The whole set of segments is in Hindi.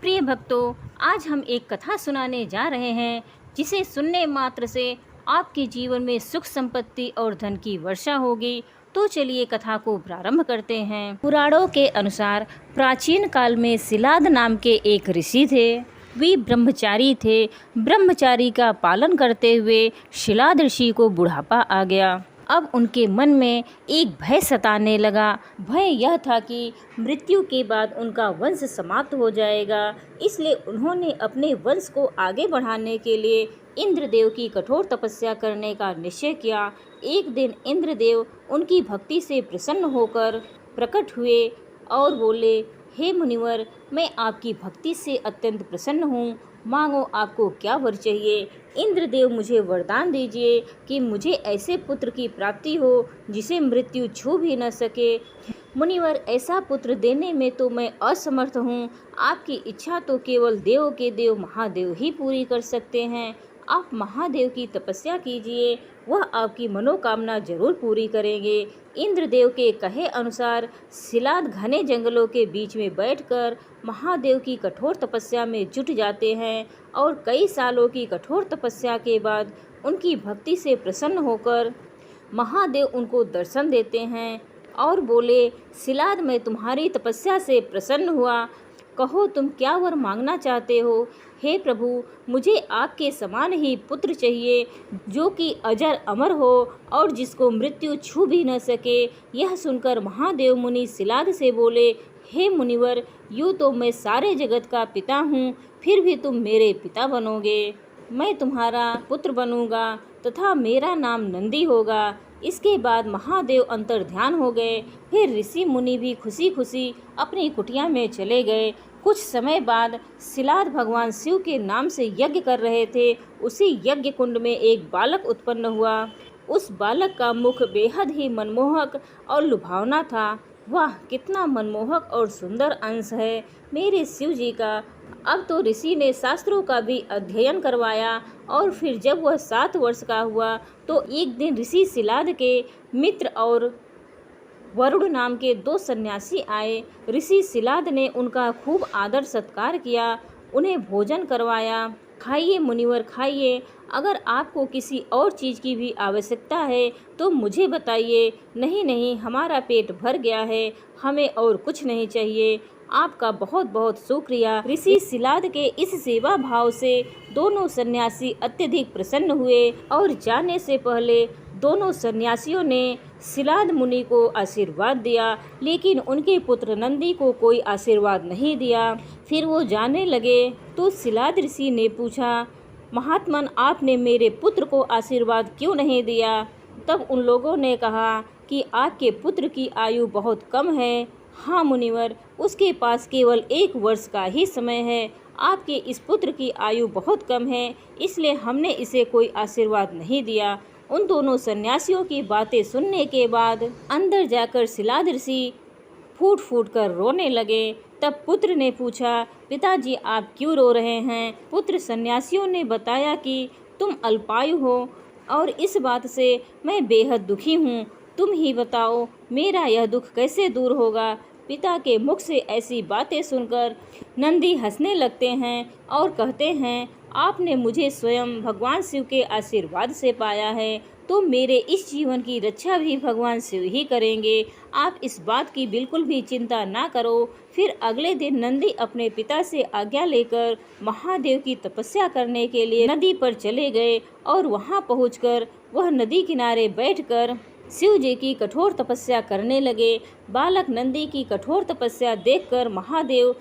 प्रिय भक्तों, आज हम एक कथा सुनाने जा रहे हैं जिसे सुनने मात्र से आपके जीवन में सुख संपत्ति और धन की वर्षा होगी। तो चलिए कथा को प्रारंभ करते हैं। पुराणों के अनुसार प्राचीन काल में सिलाद नाम के एक ऋषि थे। वे ब्रह्मचारी थे। ब्रह्मचारी का पालन करते हुए सिलाद ऋषि को बुढ़ापा आ गया। अब उनके मन में एक भय सताने लगा। भय यह था कि मृत्यु के बाद उनका वंश समाप्त हो जाएगा। इसलिए उन्होंने अपने वंश को आगे बढ़ाने के लिए इंद्रदेव की कठोर तपस्या करने का निश्चय किया। एक दिन इंद्रदेव उनकी भक्ति से प्रसन्न होकर प्रकट हुए और बोले, हे मुनिवर, मैं आपकी भक्ति से अत्यंत प्रसन्न हूँ। मांगो, आपको क्या वर चाहिए। इंद्रदेव, मुझे वरदान दीजिए कि मुझे ऐसे पुत्र की प्राप्ति हो जिसे मृत्यु छू भी न सके। मुनिवर, ऐसा पुत्र देने में तो मैं असमर्थ हूँ। आपकी इच्छा तो केवल देव के देव महादेव ही पूरी कर सकते हैं। आप महादेव की तपस्या कीजिए, वह आपकी मनोकामना जरूर पूरी करेंगे। इंद्रदेव के कहे अनुसार सिलाद घने जंगलों के बीच में बैठकर महादेव की कठोर तपस्या में जुट जाते हैं और कई सालों की कठोर तपस्या के बाद उनकी भक्ति से प्रसन्न होकर महादेव उनको दर्शन देते हैं और बोले, सिलाद, मैं तुम्हारी तपस्या से प्रसन्न हुआ। कहो, तुम क्या वर मांगना चाहते हो। हे प्रभु, मुझे आपके समान ही पुत्र चाहिए जो कि अजर अमर हो और जिसको मृत्यु छू भी न सके। यह सुनकर महादेव मुनि सिलाद से बोले, हे मुनिवर, यूँ तो मैं सारे जगत का पिता हूँ, फिर भी तुम मेरे पिता बनोगे। मैं तुम्हारा पुत्र बनूंगा तथा मेरा नाम नंदी होगा। इसके बाद महादेव अंतर ध्यान हो गए। फिर ऋषि मुनि भी खुशी खुशी अपनी कुटिया में चले गए। कुछ समय बाद सिलाद भगवान शिव के नाम से यज्ञ कर रहे थे। उसी यज्ञ कुंड में एक बालक उत्पन्न हुआ। उस बालक का मुख बेहद ही मनमोहक और लुभावना था। वाह, कितना मनमोहक और सुंदर अंश है मेरे शिव जी का। अब तो ऋषि ने शास्त्रों का भी अध्ययन करवाया और फिर जब वह 7 वर्ष का हुआ तो एक दिन ऋषि सिलाद के मित्र और वरुण नाम के 2 सन्यासी आए। ऋषि सिलाद ने उनका खूब आदर सत्कार किया, उन्हें भोजन करवाया। खाइए मुनिवर, खाइए। अगर आपको किसी और चीज़ की भी आवश्यकता है तो मुझे बताइए। नहीं नहीं, हमारा पेट भर गया है, हमें और कुछ नहीं चाहिए। आपका बहुत बहुत शुक्रिया। ऋषि सिलाद के इस सेवा भाव से दोनों सन्यासी अत्यधिक प्रसन्न हुए और जाने से पहले दोनों सन्यासियों ने सिलाद मुनि को आशीर्वाद दिया, लेकिन उनके पुत्र नंदी को कोई आशीर्वाद नहीं दिया। फिर वो जाने लगे तो सिलाद ऋषि ने पूछा, महात्मन, आपने मेरे पुत्र को आशीर्वाद क्यों नहीं दिया। तब उन लोगों ने कहा कि आपके पुत्र की आयु बहुत कम है। हाँ मुनिवर, उसके पास केवल 1 वर्ष का ही समय है। आपके इस पुत्र की आयु बहुत कम है, इसलिए हमने इसे कोई आशीर्वाद नहीं दिया। उन दोनों सन्यासियों की बातें सुनने के बाद अंदर जाकर सिलाद ऋषि फूट फूट कर रोने लगे। तब पुत्र ने पूछा, पिताजी, आप क्यों रो रहे हैं। पुत्र सन्यासियों ने बताया कि तुम अल्पायु हो और इस बात से मैं बेहद दुखी हूँ। तुम ही बताओ, मेरा यह दुख कैसे दूर होगा। पिता के मुख से ऐसी बातें सुनकर नंदी हंसने लगते हैं और कहते हैं, आपने मुझे स्वयं भगवान शिव के आशीर्वाद से पाया है, तो मेरे इस जीवन की रक्षा भी भगवान शिव ही करेंगे। आप इस बात की बिल्कुल भी चिंता ना करो। फिर अगले दिन नंदी अपने पिता से आज्ञा लेकर महादेव की तपस्या करने के लिए नदी पर चले गए और वहां पहुंचकर वह नदी किनारे बैठकर शिव जी की कठोर तपस्या करने लगे। बालक नंदी की कठोर तपस्या देखकर महादेव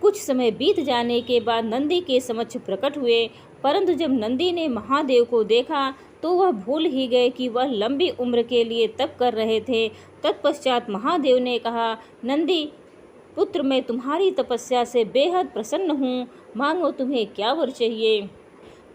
कुछ समय बीत जाने के बाद नंदी के समक्ष प्रकट हुए, परंतु जब नंदी ने महादेव को देखा तो वह भूल ही गए कि वह लंबी उम्र के लिए तप कर रहे थे। तत्पश्चात महादेव ने कहा, नंदी पुत्र, मैं तुम्हारी तपस्या से बेहद प्रसन्न हूँ। मांगो, तुम्हें क्या वर चाहिए।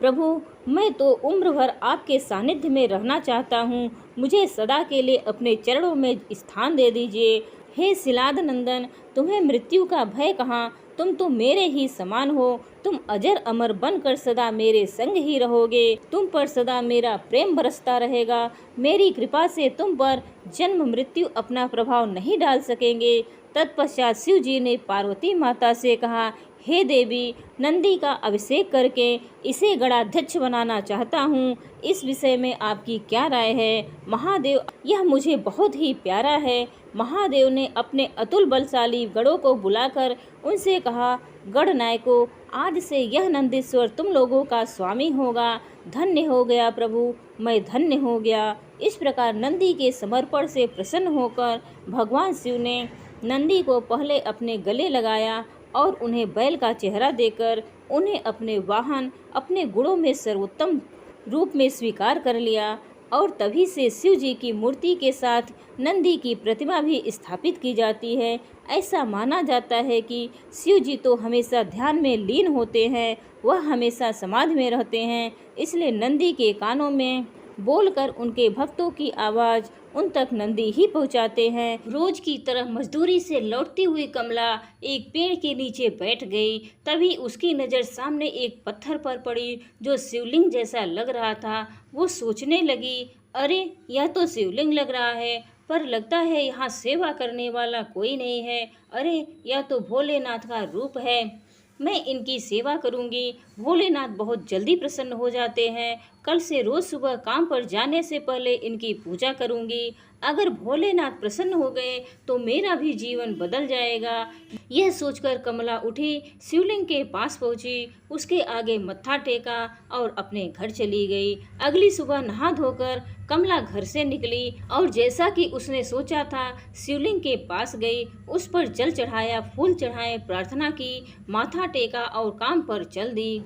प्रभु, मैं तो उम्र भर आपके सानिध्य में रहना चाहता हूँ। मुझे सदा के लिए अपने चरणों में स्थान दे दीजिए। हे सिलाद नंदन, तुम्हें मृत्यु का भय कहाँ। तुम तो मेरे ही समान हो। तुम अजर अमर बनकर सदा मेरे संग ही रहोगे। तुम पर सदा मेरा प्रेम बरसता रहेगा। मेरी कृपा से तुम पर जन्म मृत्यु अपना प्रभाव नहीं डाल सकेंगे तत्पश्चात शिव जी ने पार्वती माता से कहा, हे देवी, नंदी का अभिषेक करके इसे गणाध्यक्ष बनाना चाहता हूँ। इस विषय में आपकी क्या राय है? महादेव, यह मुझे बहुत ही प्यारा है। महादेव ने अपने अतुल बलशाली गणों को बुलाकर उनसे कहा, गण नायकों, आज से यह नंदीश्वर तुम लोगों का स्वामी होगा। धन्य हो गया प्रभु, मैं धन्य हो गया। इस प्रकार नंदी के समर्पण से प्रसन्न होकर भगवान शिव ने नंदी को पहले अपने गले लगाया और उन्हें बैल का चेहरा देकर उन्हें अपने वाहन, अपने गुणों में सर्वोत्तम रूप में स्वीकार कर लिया। और तभी से शिव जी की मूर्ति के साथ नंदी की प्रतिमा भी स्थापित की जाती है। ऐसा माना जाता है कि शिव जी तो हमेशा ध्यान में लीन होते हैं, वह हमेशा समाधि में रहते हैं, इसलिए नंदी के कानों में बोलकर उनके भक्तों की आवाज़ उन तक नंदी ही पहुंचाते हैं। रोज की तरह मजदूरी से लौटती हुई कमला एक पेड़ के नीचे बैठ गई। तभी उसकी नज़र सामने एक पत्थर पर पड़ी जो शिवलिंग जैसा लग रहा था। वो सोचने लगी, अरे यह तो शिवलिंग लग रहा है, पर लगता है यहाँ सेवा करने वाला कोई नहीं है। अरे यह तो भोलेनाथ का रूप है, मैं इनकी सेवा करूंगी। भोलेनाथ बहुत जल्दी प्रसन्न हो जाते हैं। कल से रोज सुबह काम पर जाने से पहले इनकी पूजा करूंगी। अगर भोलेनाथ प्रसन्न हो गए तो मेरा भी जीवन बदल जाएगा। यह सोचकर कमला उठी, शिवलिंग के पास पहुंची, उसके आगे मत्था टेका और अपने घर चली गई। अगली सुबह नहा धोकर कमला घर से निकली और जैसा कि उसने सोचा था, शिवलिंग के पास गई, उस पर जल चढ़ाया, फूल चढ़ाए, प्रार्थना की, माथा टेका और काम पर चल दी।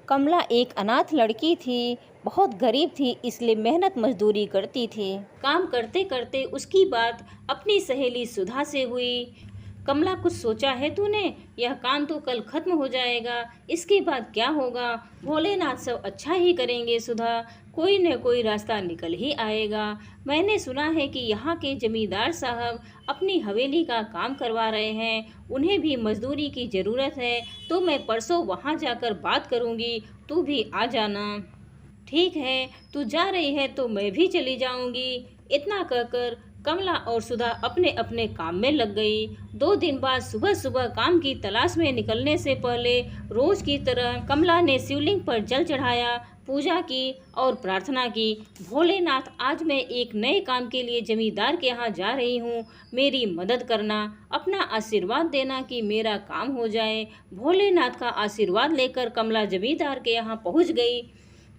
कमला एक अनाथ लड़की थी, बहुत गरीब थी, इसलिए मेहनत मजदूरी करती थी। काम करते करते उसकी बात अपनी सहेली सुधा से हुई। कमला, कुछ सोचा है तूने? यह काम तो कल खत्म हो जाएगा, इसके बाद क्या होगा? भोलेनाथ सब अच्छा ही करेंगे सुधा, कोई न कोई रास्ता निकल ही आएगा। मैंने सुना है कि यहाँ के जमींदार साहब अपनी हवेली का काम करवा रहे हैं, उन्हें भी मजदूरी की ज़रूरत है, तो मैं परसों वहाँ जाकर बात करूँगी, तू भी आ जाना। ठीक है, तू जा रही है तो मैं भी चली जाऊँगी। इतना कहकर कमला और सुधा अपने अपने काम में लग गई। 2 दिन बाद सुबह सुबह काम की तलाश में निकलने से पहले रोज की तरह कमला ने शिवलिंग पर जल चढ़ाया, पूजा की और प्रार्थना की। भोलेनाथ, आज मैं एक नए काम के लिए जमींदार के यहाँ जा रही हूँ, मेरी मदद करना, अपना आशीर्वाद देना कि मेरा काम हो जाए। भोलेनाथ का आशीर्वाद लेकर कमला जमींदार के यहाँ पहुँच गई।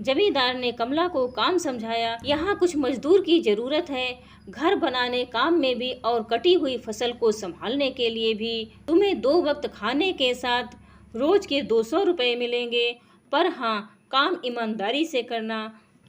जमींदार ने कमला को काम समझाया। यहाँ कुछ मजदूर की ज़रूरत है, घर बनाने काम में भी और कटी हुई फसल को संभालने के लिए भी। तुम्हें 2 वक्त खाने के साथ रोज के 200 रुपये मिलेंगे, पर हाँ, काम ईमानदारी से करना।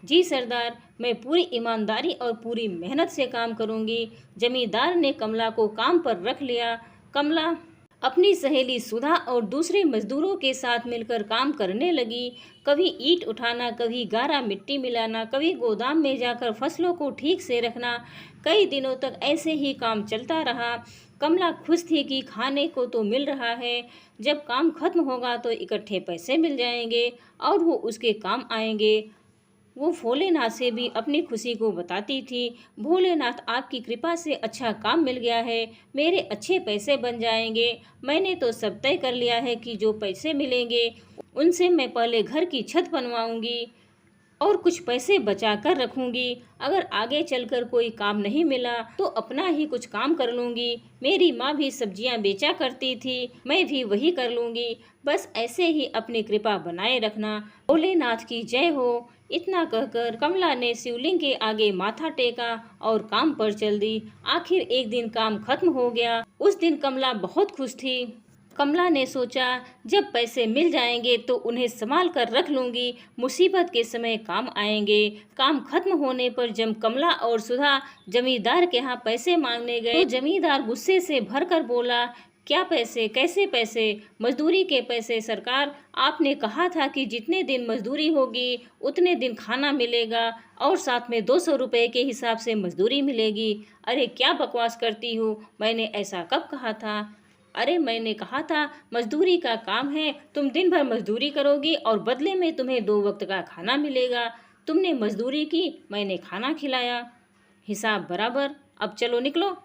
जी सरदार, मैं पूरी ईमानदारी और पूरी मेहनत से काम करूँगी। जमींदार ने कमला को काम पर रख लिया। कमला अपनी सहेली सुधा और दूसरे मजदूरों के साथ मिलकर काम करने लगी। कभी ईंट उठाना, कभी गारा मिट्टी मिलाना, कभी गोदाम में जाकर फसलों को ठीक से रखना। कई दिनों तक ऐसे ही काम चलता रहा। कमला खुश थी कि खाने को तो मिल रहा है, जब काम खत्म होगा तो इकट्ठे पैसे मिल जाएंगे और वो उसके काम आएंगे। वो भोलेनाथ से भी अपनी खुशी को बताती थी, भोलेनाथ, आपकी कृपा से अच्छा काम मिल गया है, मेरे अच्छे पैसे बन जाएंगे। मैंने तो सब तय कर लिया है कि जो पैसे मिलेंगे उनसे मैं पहले घर की छत बनवाऊंगी और कुछ पैसे बचा कर रखूंगी। अगर आगे चलकर कोई काम नहीं मिला तो अपना ही कुछ काम कर लूंगी। मेरी माँ भी सब्जियां बेचा करती थी, मैं भी वही कर लूंगी। बस ऐसे ही अपनी कृपा बनाए रखना। भोलेनाथ की जय हो। इतना कहकर कमला ने शिवलिंग के आगे माथा टेका और काम पर चल दी। आखिर एक दिन काम खत्म हो गया। उस दिन कमला बहुत खुश थी। कमला ने सोचा, जब पैसे मिल जाएंगे तो उन्हें संभाल कर रख लूंगी, मुसीबत के समय काम आएंगे। काम खत्म होने पर जब कमला और सुधा जमींदार के यहाँ पैसे मांगने गए तो जमींदार गुस्से से भरकर बोला, क्या पैसे? कैसे पैसे? मजदूरी के पैसे सरकार, आपने कहा था कि जितने दिन मजदूरी होगी उतने दिन खाना मिलेगा और साथ में 200 रुपये के हिसाब से मजदूरी मिलेगी। अरे क्या बकवास करती हूँ, मैंने ऐसा कब कहा था? अरे मैंने कहा था मजदूरी का काम है, तुम दिन भर मजदूरी करोगी और बदले में तुम्हें 2 वक्त का खाना मिलेगा। तुमने मजदूरी की, मैंने खाना खिलाया, हिसाब बराबर। अब चलो निकलो।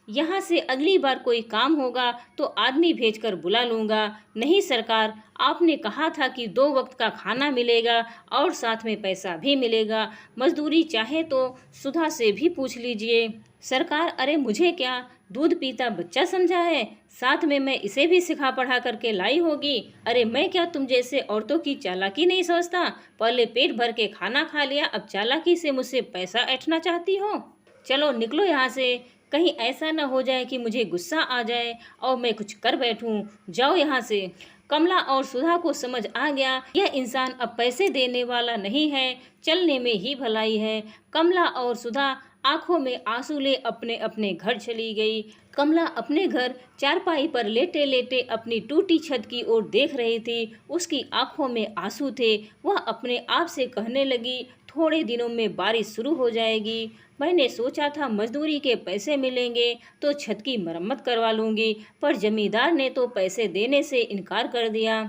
यहाँ से अगली बार कोई काम होगा तो आदमी भेजकर बुला लूँगा। नहीं सरकार, आपने कहा था कि 2 वक्त का खाना मिलेगा और साथ में पैसा भी मिलेगा। मजदूरी चाहे तो सुधा से भी पूछ लीजिए। सरकार, अरे मुझे क्या, दूध पीता बच्चा समझा है? साथ में मैं इसे भी सिखा पढ़ा करके लाई होगी। अरे मैं क्या तुम जैसे औरतों की चालाकी नहीं समझता? पहले पेट भर के खाना खा लिया, अब चालाकी से मुझसे पैसा ऐंठना चाहती हो? चलो निकलो यहाँ से, कहीं ऐसा न हो जाए कि मुझे गुस्सा आ जाए और मैं कुछ कर बैठूं। जाओ यहाँ से। कमला और सुधा को समझ आ गया यह इंसान अब पैसे देने वाला नहीं है, चलने में ही भलाई है। कमला और सुधा आंखों में आंसू ले अपने अपने घर चली गई। कमला अपने घर चारपाई पर लेटे लेटे अपनी टूटी छत की ओर देख रही थी। उसकी आंखों में आंसू थे। वह अपने आप से कहने लगी, थोड़े दिनों में बारिश शुरू हो जाएगी। मैंने सोचा था मजदूरी के पैसे मिलेंगे तो छत की मरम्मत करवा लूँगी, पर जमींदार ने तो पैसे देने से इनकार कर दिया।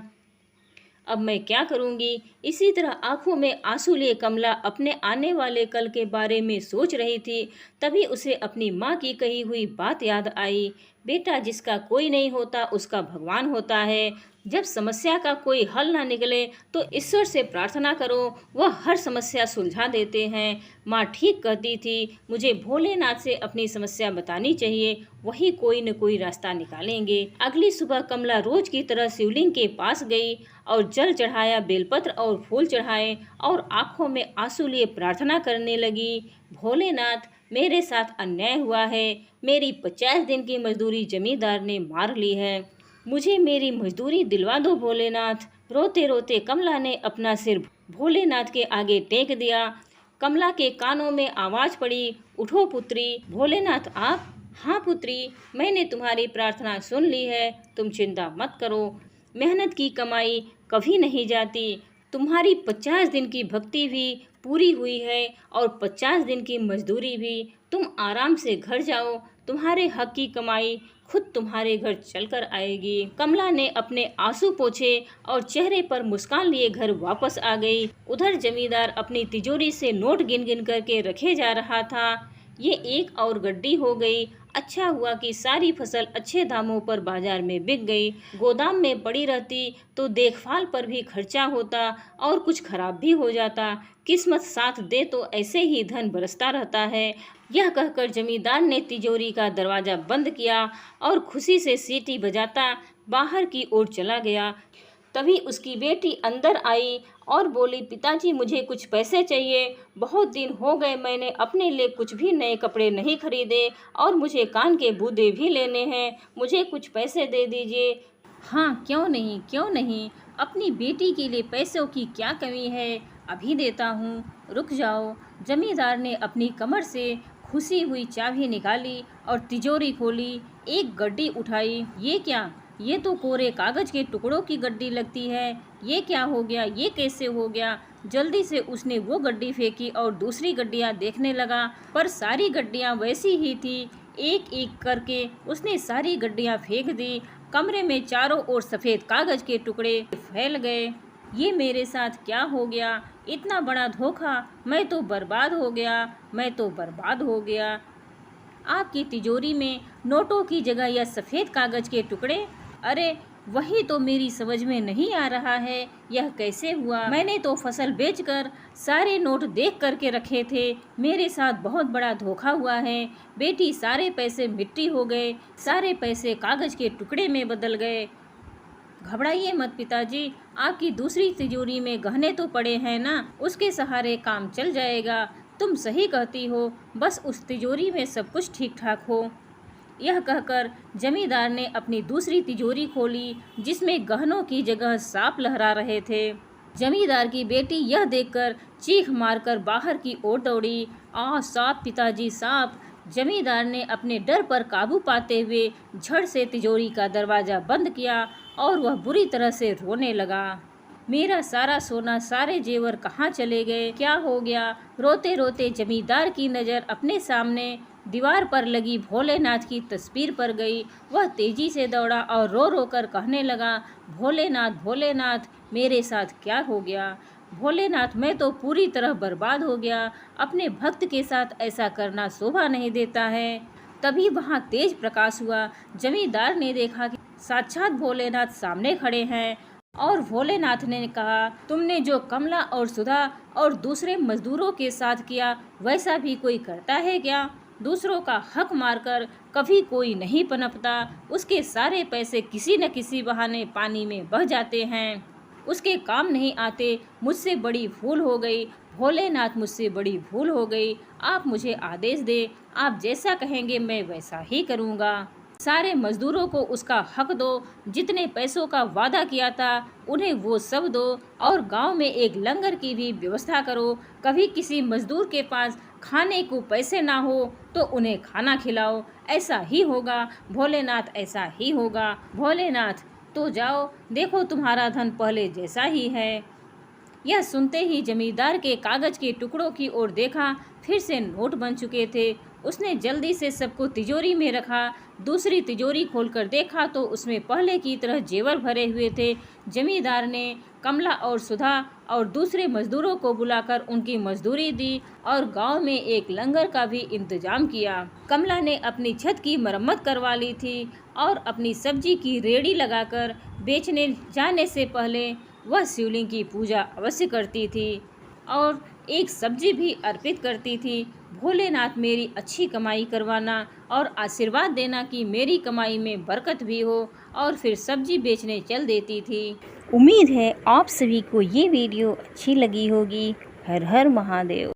अब मैं क्या करूँगी? इसी तरह आंखों में आंसू लिए कमला अपने आने वाले कल के बारे में सोच रही थी। तभी उसे अपनी माँ की कही हुई बात याद आई, बेटा जिसका कोई नहीं होता उसका भगवान होता है। जब समस्या का कोई हल ना निकले तो ईश्वर से प्रार्थना करो, वह हर समस्या सुलझा देते हैं। माँ ठीक कहती थी, मुझे भोलेनाथ से अपनी समस्या बतानी चाहिए, वही कोई न कोई रास्ता निकालेंगे। अगली सुबह कमला रोज की तरह शिवलिंग के पास गई और जल चढ़ाया, बेलपत्र और फूल चढ़ाए और आंखों में आंसू लिए प्रार्थना करने लगी, भोलेनाथ मेरे साथ अन्याय हुआ है। मेरी 50 दिन की मजदूरी जमींदार ने मार ली है। मुझे मेरी मजदूरी दिलवा दो भोलेनाथ। रोते रोते कमला ने अपना सिर भोलेनाथ के आगे टेक दिया। कमला के कानों में आवाज पड़ी, उठो पुत्री। भोलेनाथ आप? हाँ पुत्री, मैंने तुम्हारी प्रार्थना सुन ली है, तुम चिंता मत करो। मेहनत की कमाई कभी नहीं जाती। तुम्हारी 50 दिन की भक्ति भी पूरी हुई है और 50 दिन की मजदूरी भी। तुम आराम से घर जाओ, तुम्हारे हक की कमाई खुद तुम्हारे घर चलकर आएगी। कमला ने अपने आंसू पोंछे और चेहरे पर मुस्कान लिए घर वापस आ गई। उधर जमींदार अपनी तिजोरी से नोट गिन गिन करके रखे जा रहा था। ये एक और गड्डी हो गई। अच्छा हुआ कि सारी फसल अच्छे दामों पर बाजार में बिक गई। गोदाम में पड़ी रहती तो देखभाल पर भी खर्चा होता और कुछ खराब भी हो जाता। किस्मत साथ दे तो ऐसे ही धन बरसता रहता है। यह कहकर जमींदार ने तिजोरी का दरवाजा बंद किया और खुशी से सीटी बजाता बाहर की ओर चला गया। तभी उसकी बेटी अंदर आई और बोली, पिताजी मुझे कुछ पैसे चाहिए। बहुत दिन हो गए मैंने अपने लिए कुछ भी नए कपड़े नहीं खरीदे और मुझे कान के बूंदे भी लेने हैं, मुझे कुछ पैसे दे दीजिए। हाँ क्यों नहीं, क्यों नहीं, अपनी बेटी के लिए पैसों की क्या कमी है, अभी देता हूँ, रुक जाओ। जमींदार ने अपनी कमर से खुशी हुई चाबी निकाली और तिजोरी खोली। एक गड्डी उठाई। ये क्या? ये तो कोरे कागज के टुकड़ों की गड्डी लगती है। ये क्या हो गया? ये कैसे हो गया? जल्दी से उसने वो गड्डी फेंकी और दूसरी गड्डियाँ देखने लगा, पर सारी गड्डियाँ वैसी ही थी। एक एक करके उसने सारी गड्डियाँ फेंक दी। कमरे में चारों ओर सफ़ेद कागज के टुकड़े फैल गए। ये मेरे साथ क्या हो गया? इतना बड़ा धोखा! मैं तो बर्बाद हो गया, मैं तो बर्बाद हो गया। आपकी तिजोरी में नोटों की जगह यह सफ़ेद कागज के टुकड़े? अरे वही तो मेरी समझ में नहीं आ रहा है, यह कैसे हुआ? मैंने तो फसल बेचकर सारे नोट देख करके रखे थे। मेरे साथ बहुत बड़ा धोखा हुआ है। बेटी सारे पैसे मिट्टी हो गए, सारे पैसे कागज के टुकड़े में बदल गए। घबराइए मत पिताजी, आपकी दूसरी तिजोरी में गहने तो पड़े हैं ना, उसके सहारे काम चल जाएगा। तुम सही कहती हो, बस उस तिजोरी में सब कुछ ठीक ठाक हो। यह कहकर जमींदार ने अपनी दूसरी तिजोरी खोली, जिसमें गहनों की जगह सांप लहरा रहे थे। जमींदार की बेटी यह देखकर चीख मारकर बाहर की ओर दौड़ी। सांप पिताजी, सांप! जमींदार ने अपने डर पर काबू पाते हुए झट से तिजोरी का दरवाज़ा बंद किया और वह बुरी तरह से रोने लगा। मेरा सारा सोना, सारे जेवर कहाँ चले गए? क्या हो गया? रोते रोते जमींदार की नज़र अपने सामने दीवार पर लगी भोलेनाथ की तस्वीर पर गई। वह तेजी से दौड़ा और रो रो कर कहने लगा, भोलेनाथ, भोलेनाथ, मेरे साथ क्या हो गया? भोलेनाथ, मैं तो पूरी तरह बर्बाद हो गया। अपने भक्त के साथ ऐसा करना शोभा नहीं देता है। तभी वहाँ तेज प्रकाश हुआ। जमींदार ने देखा कि साक्षात भोलेनाथ सामने खड़े हैं और भोलेनाथ ने कहा, तुमने जो कमला और सुधा और दूसरे मजदूरों के साथ किया वैसा भी कोई करता है क्या? दूसरों का हक मारकर कभी कोई नहीं पनपता। उसके सारे पैसे किसी न किसी बहाने पानी में बह जाते हैं। उसके काम नहीं आते। मुझसे बड़ी भूल हो गई भोलेनाथ, मुझसे बड़ी भूल हो गई। आप मुझे आदेश दे, आप जैसा कहेंगे मैं वैसा ही करूँगा। सारे मजदूरों को उसका हक दो। जितने पैसों का वादा किया था उन्हें वो सब दो और गांव में एक लंगर की भी व्यवस्था करो। कभी किसी मजदूर के पास खाने को पैसे ना हो तो उन्हें खाना खिलाओ। ऐसा ही होगा भोलेनाथ, ऐसा ही होगा भोलेनाथ। तो जाओ, देखो तुम्हारा धन पहले जैसा ही है। यह सुनते ही जमींदार के कागज के टुकड़ों की ओर देखा। फिर से नोट बन चुके थे। उसने जल्दी से सबको तिजोरी में रखा। दूसरी तिजोरी खोलकर देखा तो उसमें पहले की तरह जेवर भरे हुए थे। जमींदार ने कमला और सुधा और दूसरे मजदूरों को बुलाकर उनकी मजदूरी दी और गांव में एक लंगर का भी इंतजाम किया। कमला ने अपनी छत की मरम्मत करवा ली थी और अपनी सब्जी की रेड़ी लगाकर बेचने जाने से पहले वह शिवलिंग की पूजा अवश्य करती थी और एक सब्जी भी अर्पित करती थी। भोलेनाथ मेरी अच्छी कमाई करवाना और आशीर्वाद देना कि मेरी कमाई में बरकत भी हो, और फिर सब्जी बेचने चल देती थी। उम्मीद है आप सभी को ये वीडियो अच्छी लगी होगी। हर हर महादेव।